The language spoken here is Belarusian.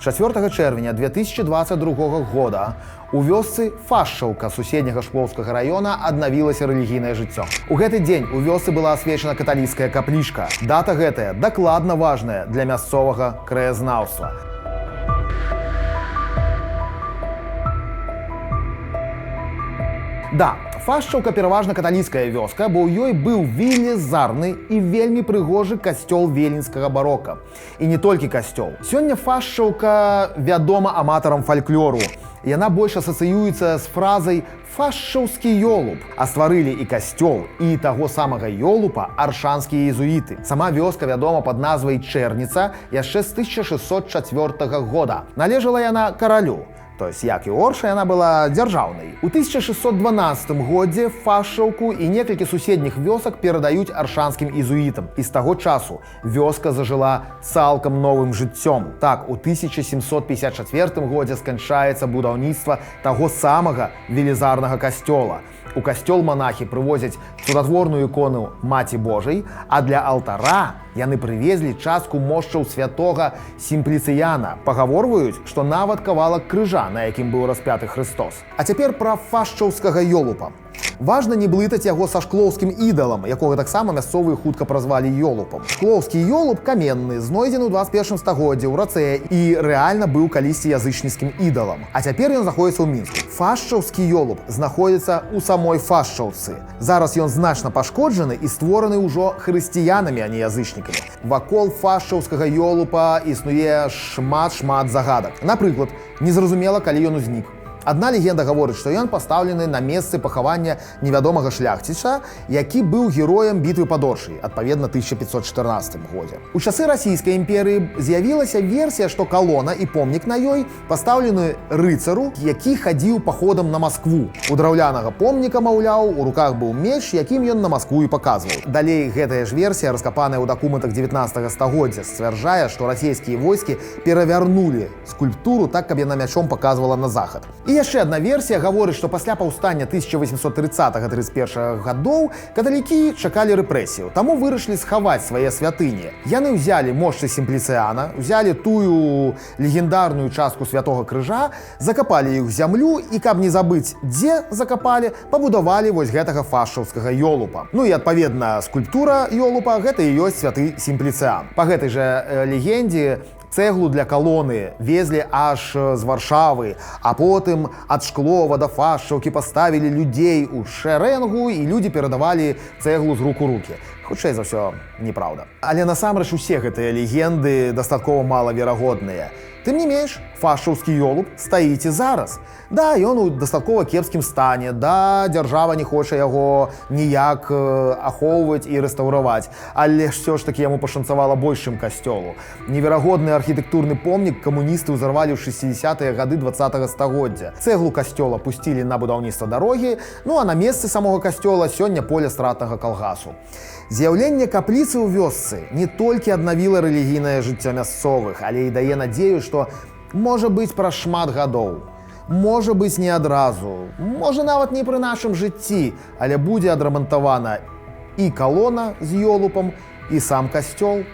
4 чэрвеня 2022 года у вёсцы Фашчаўка суседняга Шклоўскага района аднавілася рэлігійнае жыццё. У гэты дзень у вёсцы была асвечана каталіцкая каплічка. Дата гэтая дакладна важная для мясцовага краязнаўства. Да, Фашчаўка пераважна каталіцкая вёска, бо ў ёй быў велізарны і вельмі прыгожы касцёл віленскага барока. І не толькі касцёл. Сёння Фашчаўка вядома аматарам фальклору. Яна больш асацыюецца з фразай «фашчаўскі ёлуп», а стварылі і касцёл, і таго самага ёлупа аршанскія езуіты. Сама вёска вядома пад назвай Чэрніца яшчэ з 1604 года. Належала яна каралю. То есть, як і Орша, яна была дзяржаўнай. У 1612 годзе Фашчаўку і некалькі суседніх вёсак перадаюць аршанскім езуітам. І з таго часу вёска зажыла цалкам новым жыццём. Так, у 1754 годзе сканчаецца будаўніцтва таго самага велізарнага касцёла. У касцёл манахі прывозяць цудатворную ікону Маці Божай, а для алтара яны прывезлі частку мошчаў святога Сімпліцыяна. Пагаворваюць, што нават кавалак крыжа, на якім быў распяты Христос. А цяпер пра фашчаўскага ёлупа. Важна не блытаць яго са шклоўскім ідалам, якога таксама мясцовыя хутка празвалі ёлупам. Шклоўскі ёлуп каменны, знойдзены ў 21 стагоддзі ў рацэ і рэальна быў калісьці язычніцкім ідалам. А цяпер ён знаходзіцца ў Мінску. Фашчаўскі ёлуп знаходзіцца ў самой Фашчаўцы. Зараз ён значна пашкоджаны і створаны ўжо хрысціянамі, а не язычнікамі. Вакол фашчаўскага ёлупа існуе шмат загадак. Напрыклад, незразумела, калі ён узнік. Адна легенда гаворыць, што ён пастаўлены на месцы пахавання невядомага шляхціша, які быў героем бітвы пад Оршай, адпаведна 1514 годзе. У часы расійскай імперыі з'явілася версія, што калона і помнік на ёй пастаўлены рыцару, які хадзіў паходам на Маскву. У драўлянага помніка, маўляў, у руках быў меч, якім ён на Маскву і паказваў. Далей гэтая ж версія, раскапаная ў дакументах 19 стагоддзя, сцвярджае, што расійскія войскі перавярнулі скульптуру так, каб яна мячом паказвала на захад. І яшчэ адна версія гаворыць, што пасля паўстання 1830-31 гадоў каталікі чакалі рэпрэсію, таму вырашылі схаваць свае святыні. Яны ўзялі мошчы Сімпліцыяна, ўзялі тую легендарную частку святога крыжа, закапалі іх у зямлю і, каб не забыць, дзе закапалі, пабудавалі вось гэтага фашчаўскага ёлупа. Ну і, адпаведна, скульптура ёлупа — гэта і ёсць святы Сімпліцыян. Па гэтай жа легендзе цэглу для калоны везлі аж з Варшавы, а потым ад Шклова да Фашчаўкі паставілі людзей у шэрэнгу і людзі перадавалі цэглу з рук у рукі. Хутчэй за ўсё, неправда. Але насамрэч усе гэтыя легенды дастаткова малаверагодныя. Тым не менш, фашчаўскі ёлуп стаіць і зараз. Да, ён у дастаткова кепскім стане, да, дзяржава не хоча яго ніяк ахоўваць і рэстаўраваць, але ўсё ж такі яму пашанцавала больш, чым касцёлу. Неверагодны архітэктурны помнік камуністы ўзарвалі ў 60-е гады 20-го стагоддзя. Цэглу касцёла пусцілі на будаўніцтва дарогі, ну а на месцы самога касцёла сёння поле стратнага калгасу. З'яўленне капліцы ў вёсцы не толькі аднавіла рэлігійнае жыццё мясцовых, але і дае надзею, што можа быць праз шмат гадоў, можа быць не адразу, можа нават не пры нашым жыцці, але будзе адрамантавана і калона з ёлупам, і сам касцёл.